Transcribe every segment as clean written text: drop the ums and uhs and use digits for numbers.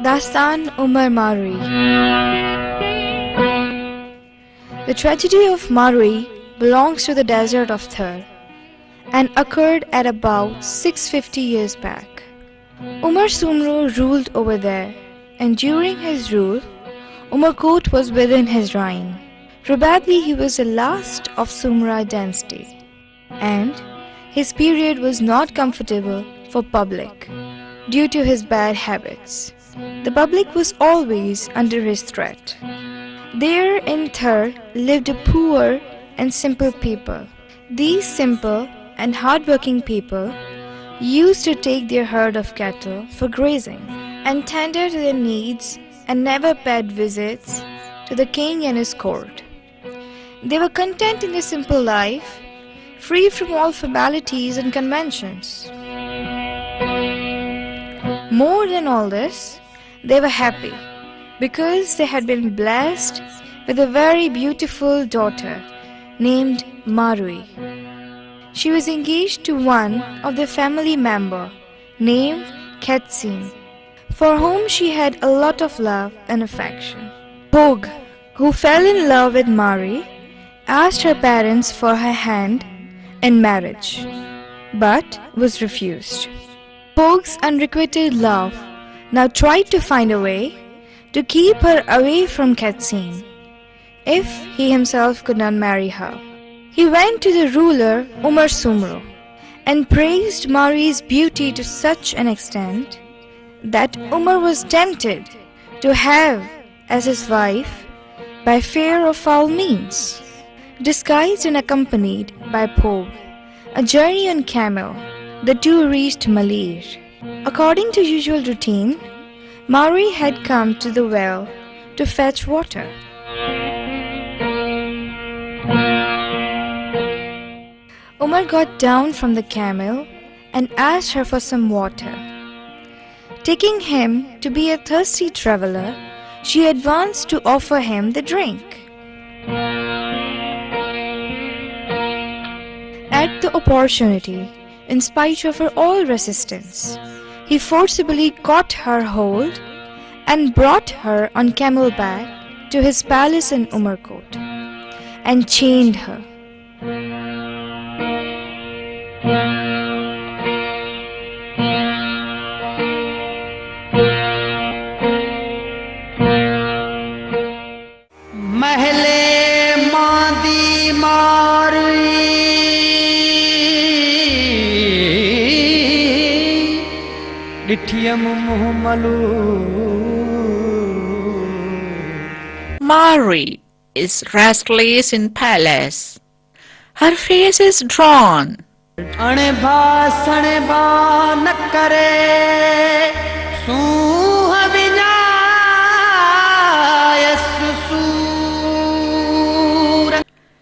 Dastan Umar Marui. The tragedy of Marui belongs to the desert of Thar and occurred at about 650 years back. Umar Sumro ruled over there, and during his rule, Umarkot was within his reign. Probably he was the last of Sumra dynasty, and his period was not comfortable for public due to his bad habits. The public was always under his threat. There in Thar lived a poor and simple people. These simple and hardworking people used to take their herd of cattle for grazing and tender to their needs and never paid visits to the king and his court. They were content in their simple life, free from all formalities and conventions. More than all this, they were happy because they had been blessed with a very beautiful daughter named Marui. She was engaged to one of their family member named Ketsin, for whom she had a lot of love and affection. Phog, who fell in love with Marui, asked her parents for her hand in marriage, but was refused. Phog's unrequited love now tried to find a way to keep her away from Ketsin if he himself could not marry her. He went to the ruler Umar Sumro and praised Marui's beauty to such an extent that Umar was tempted to have as his wife by fair or foul means. Disguised and accompanied by Phog, a journey on camel, the two reached Malir. According to usual routine, Marui had come to the well to fetch water. Umar got down from the camel and asked her for some water. Taking him to be a thirsty traveler, she advanced to offer him the drink. At the opportunity, in spite of her all resistance, he forcibly caught her hold and brought her on camelback to his palace in Umarkot and chained her. Mahle Madi Marui Dithyam Muhammalu. Marui is restless in palace. Her face is drawn. Aneba saneba nakare suha vinaya.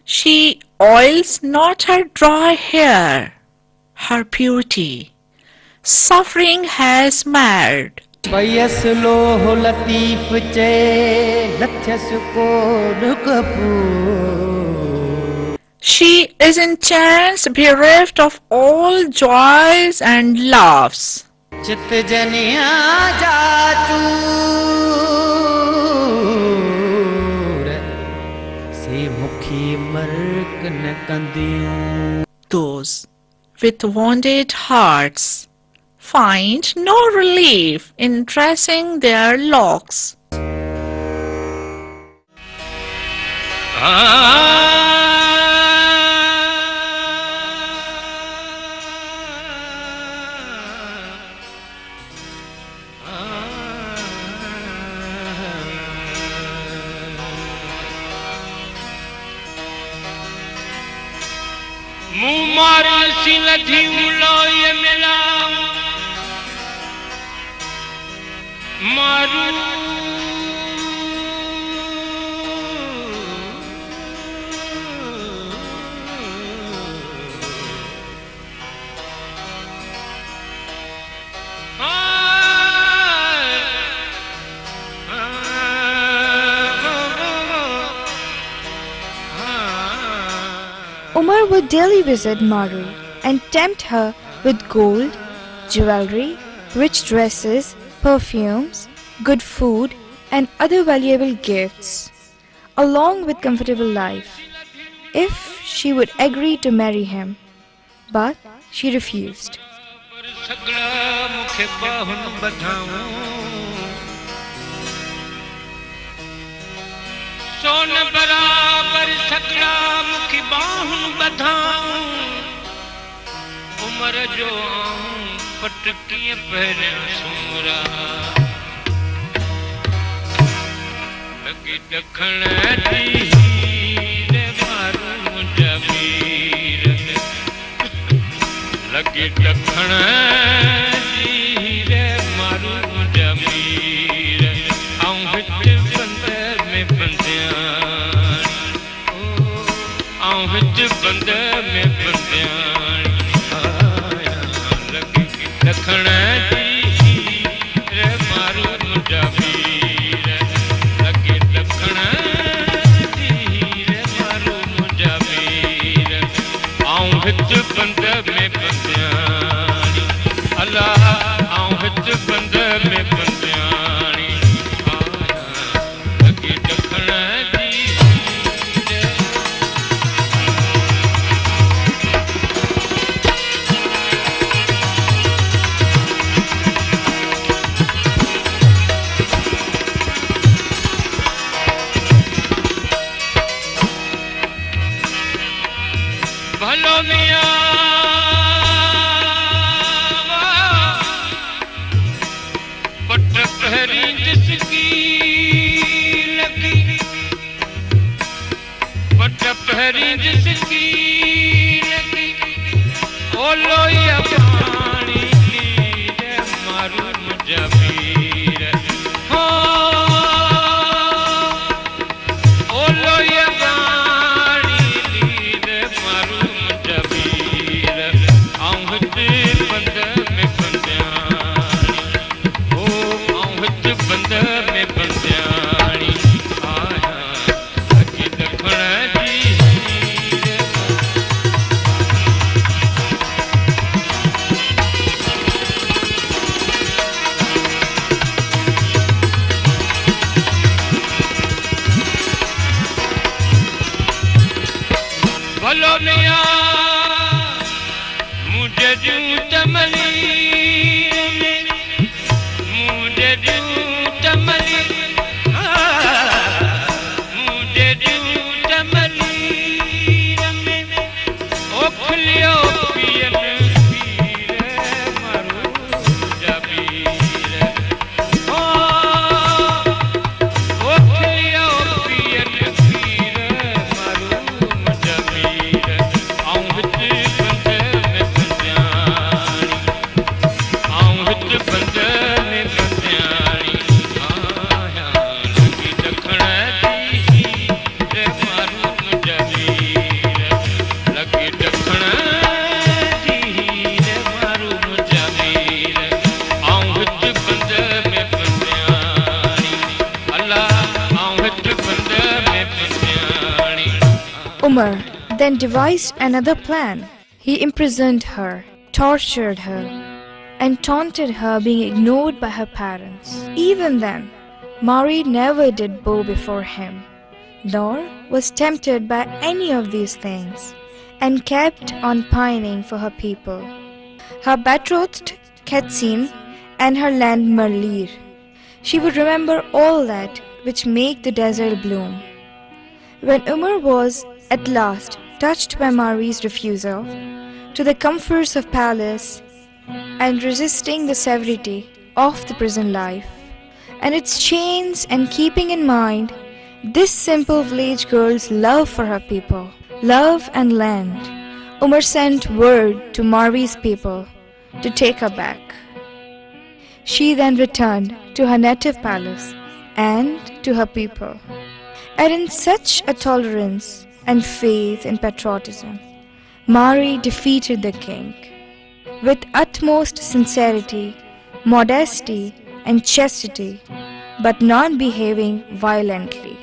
She oils not her dry hair. Her beauty suffering has marred. Bayaslo latif che lathyasko rukapu. She is in chance bereft of all joys and loves. Chit janiya jachur se mukhi mark na kandiyon. Those with wounded hearts find no relief in dressing their locks. Mumara silati uloye mela maru Umar would daily visit Marui and tempt her with gold, jewelry, rich dresses, perfumes, good food, and other valuable gifts, along with comfortable life, if she would agree to marry him. But she refused. सोन बराबर सकड़ा मुखी बाहुन बधाऊं उमर जो आऊं पटकियां पहने सूरा लगी दखण दी रे मारू जमीर लगी दखण दी रे मारू जमीर आऊं विच बंदे में बंदियां आऊं विच बंदे में बंदियां आया लगी दखण दी रे मारू जमीर लगी दखण दी रे मारू जमीर आऊं विच बंदे में बंदियां अल्लाह आऊं विच बंदे में बंदियां भलो मियां पट पहरी जिसकी लगी पट पहरी जिसकी लगी ओ लोया पानी लीरे मारू जबीर हो ओ लोया भलो मियां मुझे जूं तमली मुझे जूं तमली मुझे जूं तमली ओ खुलियो पियन पीरे मारू जबीर ओ खुलियो पियन पीरे मारू जबीर आऊं विच बंदे में बंदियां आऊं विच बंदे में बंदियां आया लगी दखण दी रे मारू जबीर लगी दखण दी रे मारू जबीर आऊं विच बंदे में बंदियां अल्लाह आऊं विच बंदे में बंदियां Umar then devised another plan. He imprisoned her, tortured her, and taunted her being ignored by her parents. Even then, Mari never did bow before him, nor was tempted by any of these things, and kept on pining for her people, her betrothed Ketsin and her land Marlir. She would remember all that which make the desert bloom. When Umar was at last touched by Mari's refusal to the comforts of palace and resisting the severity of the prison life and its chains, and keeping in mind this simple village girl's love for her people, love and land, Umar sent word to Mari's people to take her back. She then returned to her native palace and to her people. And in such a tolerance and faith in patriotism, Mari defeated the king. With utmost sincerity, modesty and chastity, but not behaving violently.